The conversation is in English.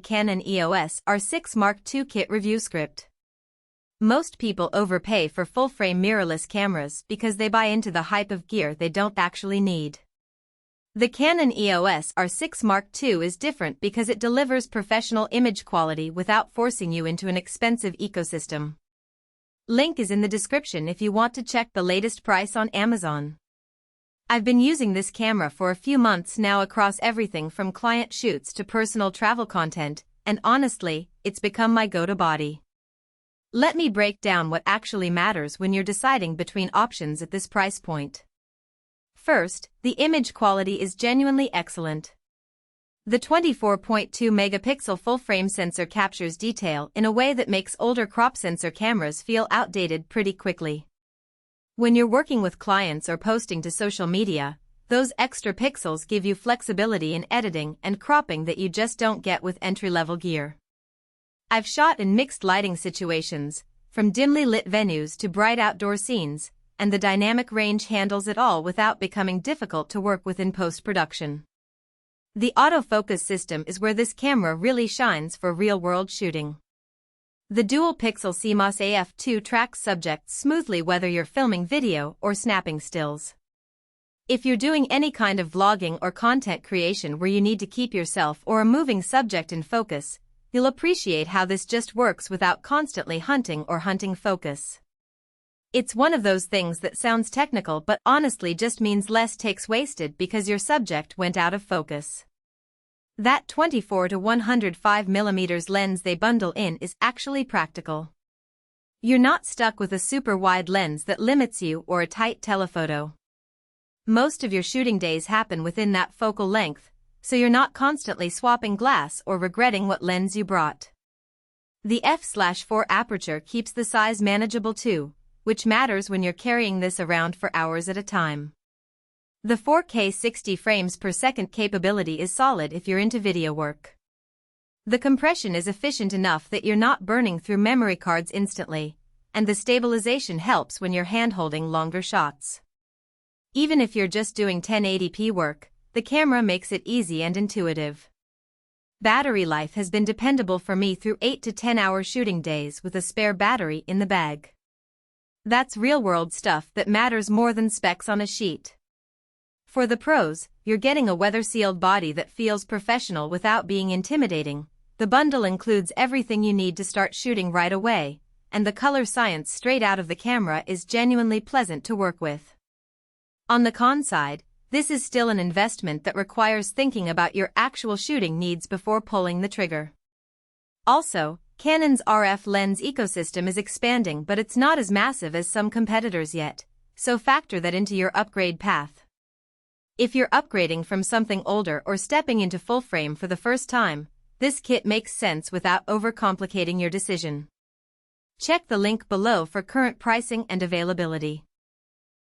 #Canon EOS R6 Mark II Kit Review Script. Most people overpay for full-frame mirrorless cameras because they buy into the hype of gear they don't actually need. The Canon EOS R6 Mark II is different because it delivers professional image quality without forcing you into an expensive ecosystem. Link is in the description if you want to check the latest price on Amazon. I've been using this camera for a few months now across everything from client shoots to personal travel content, and honestly, it's become my go-to body. Let me break down what actually matters when you're deciding between options at this price point. First, the image quality is genuinely excellent. The 24.2 megapixel full-frame sensor captures detail in a way that makes older crop sensor cameras feel outdated pretty quickly. When you're working with clients or posting to social media, those extra pixels give you flexibility in editing and cropping that you just don't get with entry-level gear. I've shot in mixed lighting situations, from dimly lit venues to bright outdoor scenes, and the dynamic range handles it all without becoming difficult to work with in post-production. The autofocus system is where this camera really shines for real-world shooting. The dual-pixel CMOS AF2 tracks subjects smoothly whether you're filming video or snapping stills. If you're doing any kind of vlogging or content creation where you need to keep yourself or a moving subject in focus, you'll appreciate how this just works without constantly hunting or hunting focus. It's one of those things that sounds technical but honestly just means less takes wasted because your subject went out of focus. That 24 to 105 mm lens they bundle in is actually practical. You're not stuck with a super wide lens that limits you or a tight telephoto. Most of your shooting days happen within that focal length, so you're not constantly swapping glass or regretting what lens you brought. The f/4 aperture keeps the size manageable too, which matters when you're carrying this around for hours at a time. The 4K 60 frames per second capability is solid if you're into video work. The compression is efficient enough that you're not burning through memory cards instantly, and the stabilization helps when you're hand-holding longer shots. Even if you're just doing 1080p work, the camera makes it easy and intuitive. Battery life has been dependable for me through 8 to 10-hour shooting days with a spare battery in the bag. That's real-world stuff that matters more than specs on a sheet. For the pros, you're getting a weather-sealed body that feels professional without being intimidating. The bundle includes everything you need to start shooting right away, and the color science straight out of the camera is genuinely pleasant to work with. On the con side, this is still an investment that requires thinking about your actual shooting needs before pulling the trigger. Also, Canon's RF lens ecosystem is expanding, but it's not as massive as some competitors yet, so factor that into your upgrade path. If you're upgrading from something older or stepping into full frame for the first time, this kit makes sense without overcomplicating your decision. Check the link below for current pricing and availability.